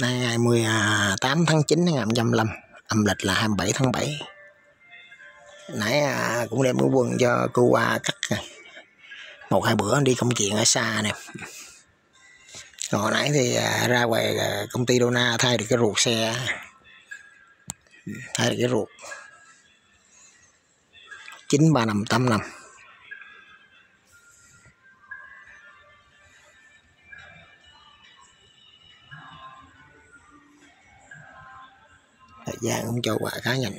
Nay ngày 18 tháng 9 năm 2025, âm lịch là 27 tháng 7. Nãy cũng đem cái quân cho cô qua cắt 1-2 bữa đi công chuyện ở xa nè. Hồi nãy thì ra ngoài công ty Dona thay được cái ruột xe, thay được cái ruột 93585. Thời gian cũng cho quà cá nhân.